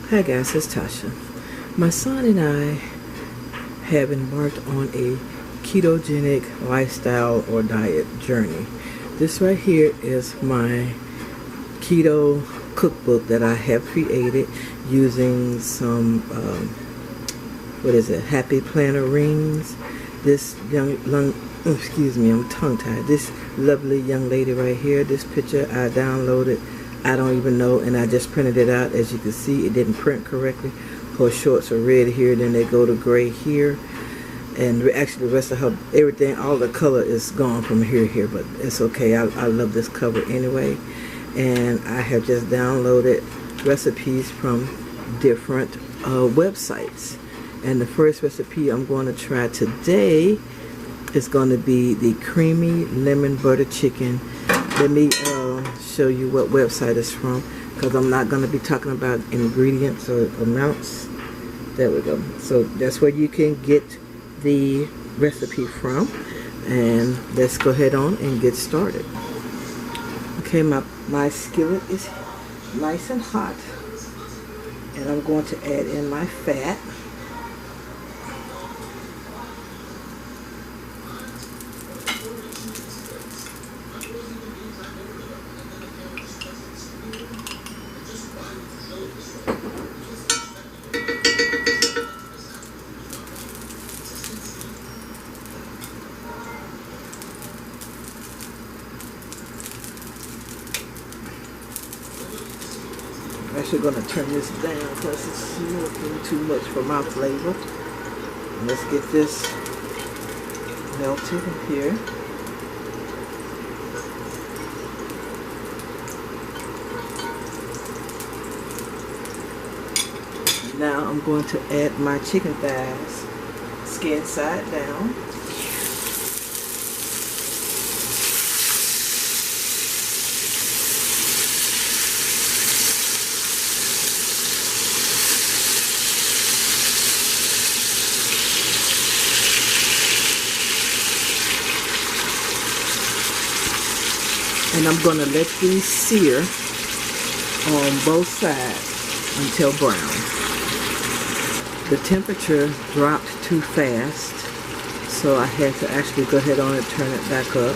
Hi guys, it's Tasha. My son and I have embarked on a ketogenic lifestyle or diet journey. This right here is my keto cookbook that I have created using some Happy Planner rings. This I'm tongue-tied. This lovely young lady right here, this picture I downloaded, I don't even know, and I just printed it out. As you can see, it didn't print correctly. Her shorts are red here, then they go to gray here, and actually the rest of her, everything, all the color is gone from here, but it's okay. I love this cover anyway, and I have just downloaded recipes from different websites. And the first recipe I'm going to try today is going to be the creamy lemon butter chicken. Let me show you what website it's from, because I'm not going to be talking about ingredients or amounts. There we go. So that's where you can get the recipe from. And let's go ahead on and get started. Okay, my skillet is nice and hot, and I'm going to add in my fat. I'm actually going to turn this down because it's smoking too much for my flavor. Let's get this melted in here. Now I'm going to add my chicken thighs, skin side down. And I'm going to let these sear on both sides until brown. The temperature dropped too fast, so I had to actually go ahead on and turn it back up.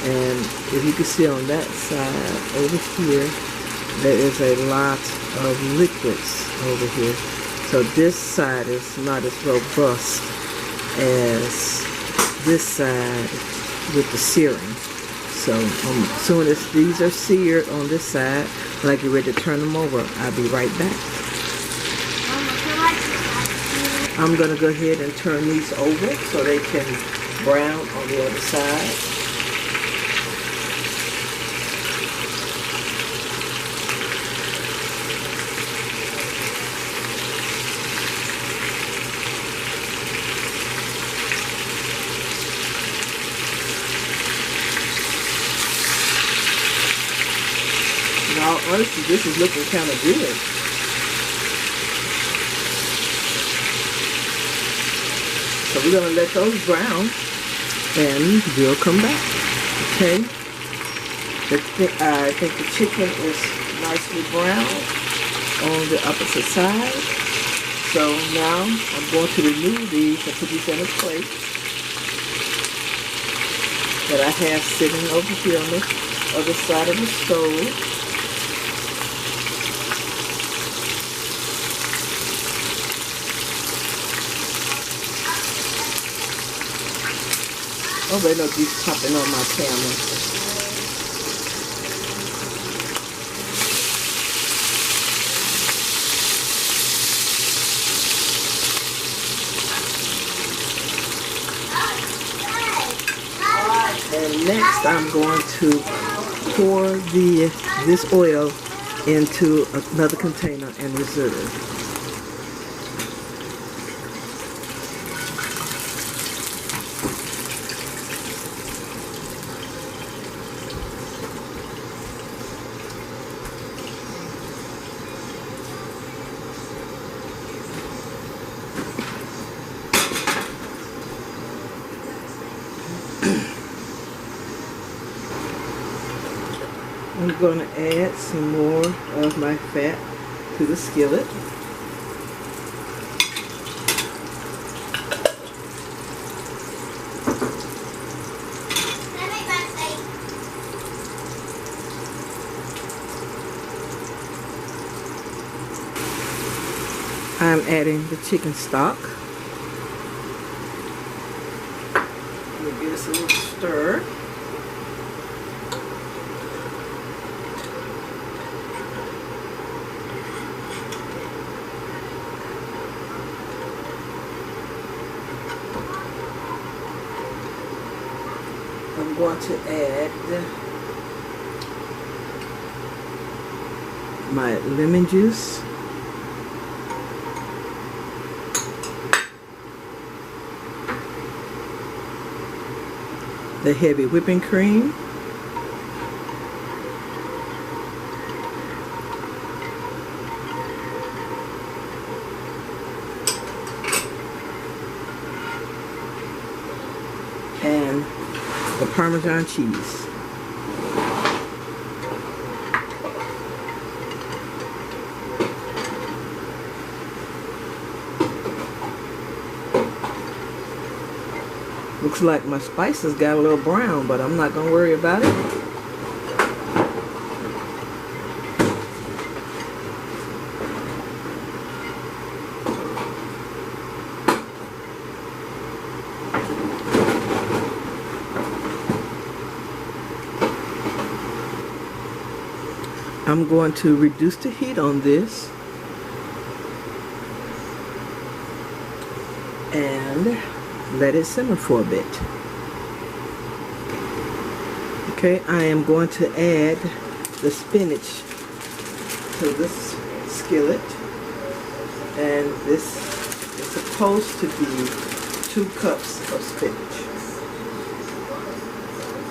And if you can see on that side over here, there is a lot of liquids over here. So this side is not as robust as this side with the searing. So as soon as these are seared on this side, when I get ready to turn them over, I'll be right back. I'm going to go ahead and turn these over so they can brown on the other side. Now, honestly, this is looking kind of good. So we're going to let those brown, and we'll come back. Okay? I think the chicken is nicely brown on the opposite side. So now I'm going to remove these and put these in a plate that I have sitting over here on the other side of the stove. Oh, they don't be popping on my camera. And next I'm going to pour this oil into another container and reserve. I'm going to add some more of my fat to the skillet. I'm adding the chicken stock. We'll give this a little stir. I'm going to add my lemon juice. The heavy whipping cream. And the Parmesan cheese. Looks like my spices got a little brown, but I'm not gonna worry about it. I'm going to reduce the heat on this and let it simmer for a bit. Okay, I am going to add the spinach to this skillet, and this is supposed to be 2 cups of spinach.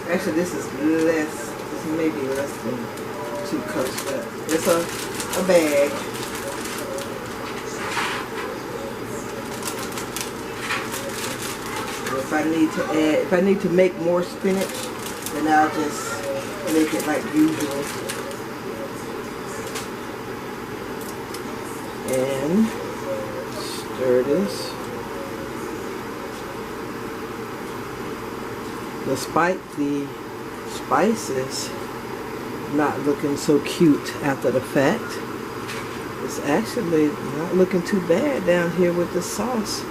Actually, this is less, this may be less than 2 cups, but it's a bag. If I need to make more spinach, then I'll just make it like usual. And stir this. Despite the spices not looking so cute after the fact, it's actually not looking too bad down here with the sauce.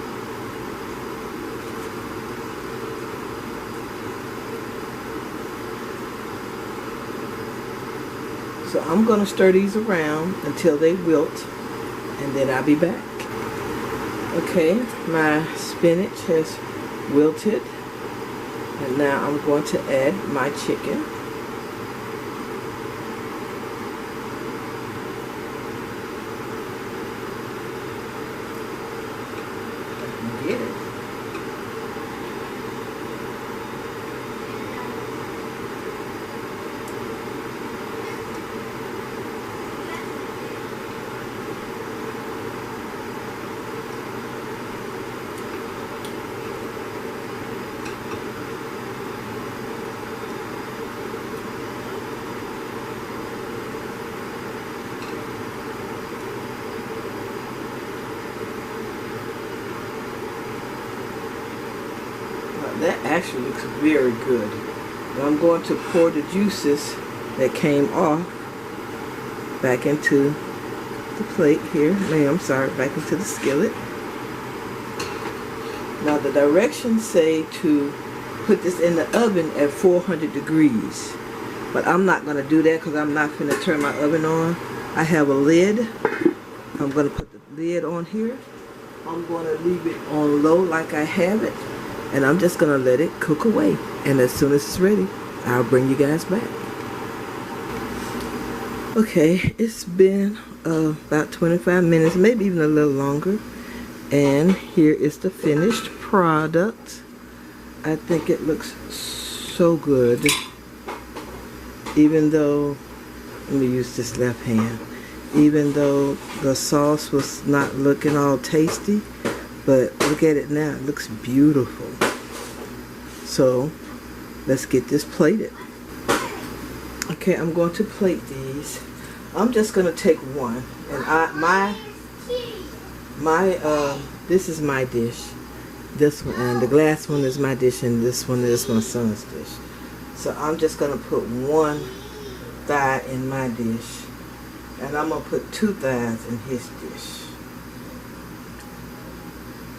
So I'm going to stir these around until they wilt, and then I'll be back. Okay, my spinach has wilted, and now I'm going to add my chicken. Get it. That actually looks very good. Now I'm going to pour the juices that came off back into the plate here. Back into the skillet. Now the directions say to put this in the oven at 400 degrees. But I'm not going to do that because I'm not going to turn my oven on. I have a lid. I'm going to put the lid on here. I'm going to leave it on low like I have it. And I'm just going to let it cook away. And as soon as it's ready, I'll bring you guys back. Okay, it's been about 25 minutes, maybe even a little longer. And here is the finished product. I think it looks so good. Even though, let me use this left hand. Even though the sauce was not looking all tasty, but look at it now, it looks beautiful. So let's get this plated. Okay, I'm going to plate these. I'm just gonna take one, and this is my dish. This one, and the glass one is my dish, and this one is my son's dish. So I'm just gonna put one thigh in my dish, and I'm gonna put 2 thighs in his dish.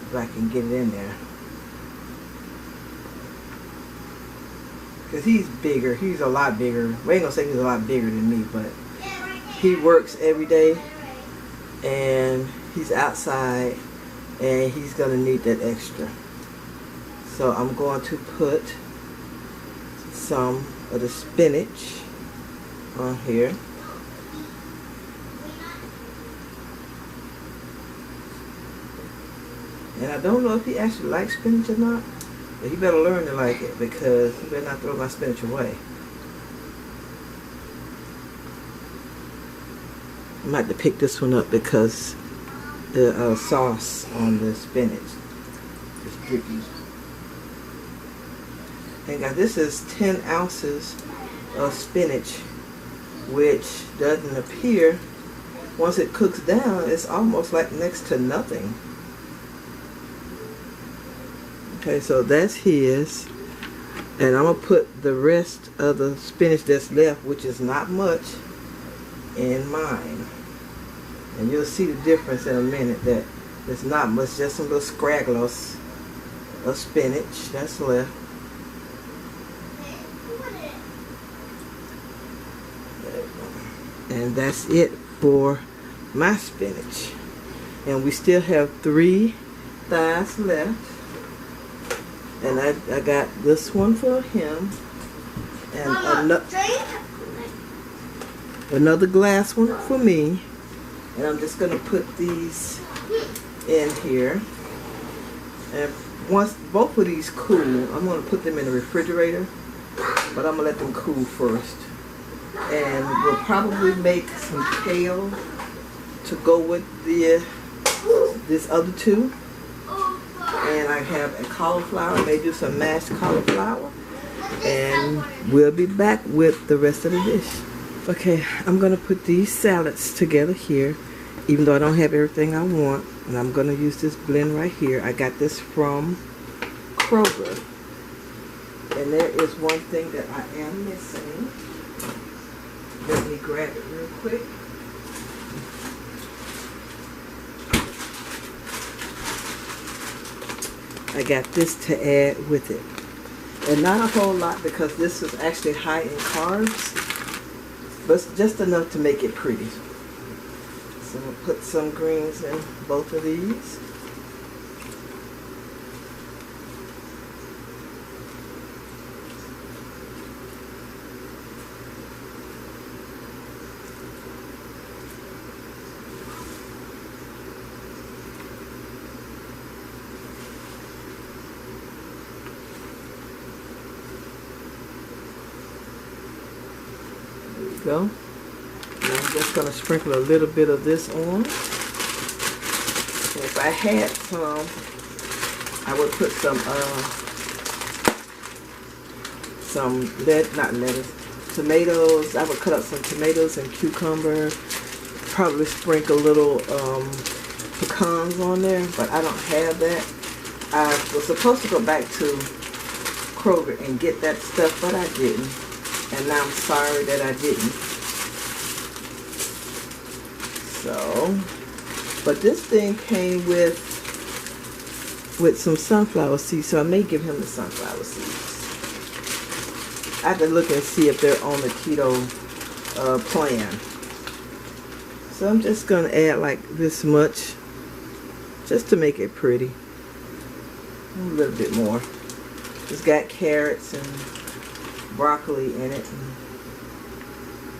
If I can get it in there. Because he's bigger. He's a lot bigger. We ain't gonna say he's a lot bigger than me, but he works every day, and he's outside, and he's gonna need that extra. So I'm going to put some of the spinach on here. And I don't know if he actually likes spinach or not, but he better learn to like it, because he better not throw my spinach away. I might have to pick this one up because the sauce on the spinach is drippy. And guys, this is 10 ounces of spinach, which doesn't appear, once it cooks down, it's almost like next to nothing. Okay, so that's his, and I'm gonna put the rest of the spinach that's left, which is not much, in mine. And you'll see the difference in a minute, that it's not much, just some little scragglers of spinach that's left. And that's it for my spinach. And we still have 3 thighs left. And I got this one for him, and another glass one for me. And I'm just going to put these in here. And once both of these cool, I'm going to put them in the refrigerator, but I'm going to let them cool first. And we'll probably make some kale to go with this other 2. And I have a cauliflower. I may do some mashed cauliflower. And we'll be back with the rest of the dish. Okay, I'm going to put these salads together here, even though I don't have everything I want. And I'm going to use this blend right here. I got this from Kroger. And there is one thing that I am missing. Let me grab it real quick. I got this to add with it. And not a whole lot, because this is actually high in carbs, but just enough to make it pretty. So we'll put some greens in both of these. Go. And I'm just going to sprinkle a little bit of this on. And if I had some, I would put tomatoes. I would cut up some tomatoes and cucumber. Probably sprinkle little pecans on there, but I don't have that. I was supposed to go back to Kroger and get that stuff, but I didn't. And now I'm sorry that I didn't. So, but this thing came with some sunflower seeds, so I may give him the sunflower seeds. I have to look and see if they're on the keto plan. So I'm just going to add like this much, just to make it pretty. A little bit more. It's got carrots and broccoli in it.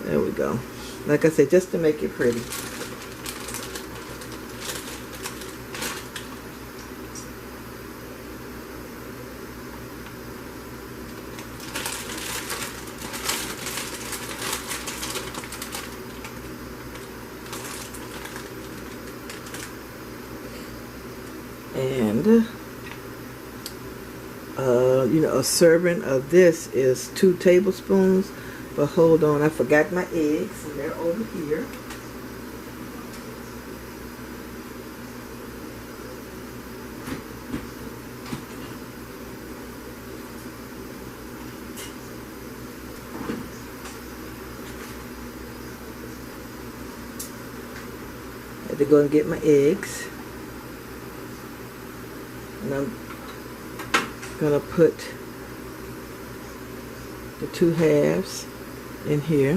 There we go. Like I said, just to make it pretty. And you know, a serving of this is 2 tablespoons. But hold on, I forgot my eggs, and they're over here. I had to go and get my eggs. And I'm gonna put the 2 halves in here.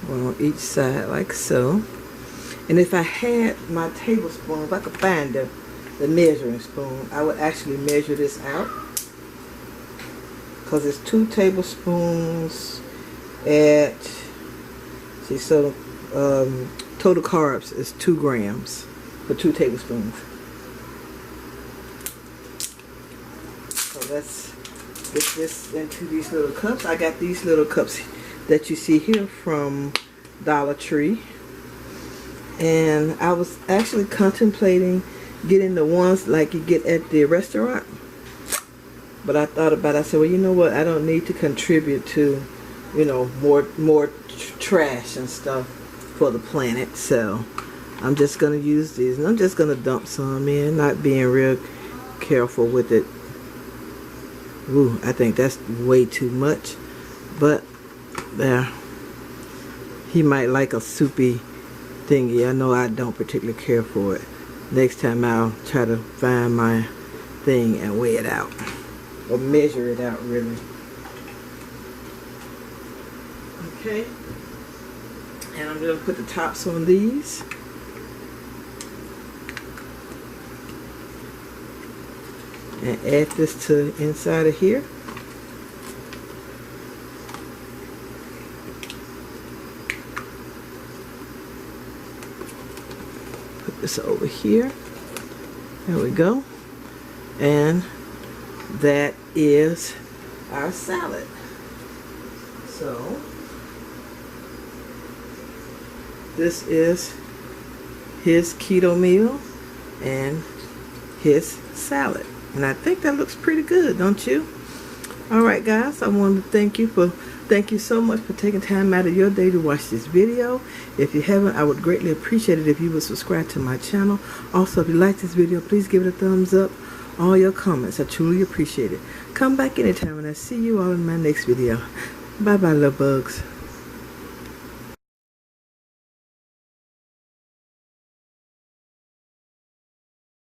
One on each side like so. And if I had my tablespoon, if I could find the measuring spoon, I would actually measure this out. Because it's 2 tablespoons at, see, so total carbs is 2 grams for 2 tablespoons. So let's get this into these little cups. I got these little cups that you see here from Dollar Tree. And I was actually contemplating getting the ones like you get at the restaurant. But I thought about it. I said, well, you know what? I don't need to contribute to, you know, more trash and stuff for the planet. So I'm just going to use these. And I'm just going to dump some in, not being real careful with it. Ooh, I think that's way too much. But there. He might like a soupy thingy. I know I don't particularly care for it. Next time I'll try to find my thing and weigh it out. Or measure it out, really. Okay. And I'm going to put the tops on these. And add this to the inside of here. Put this over here. There we go. And that is our salad. So this is his keto meal and his salad, and I think that looks pretty good, don't you? Alright guys, I want to thank you so much for taking time out of your day to watch this video. If you haven't, I would greatly appreciate it if you would subscribe to my channel. Also, if you like this video, please give it a thumbs up. All your comments, I truly appreciate it. Come back anytime and I'll see you all in my next video. Bye bye, little bugs.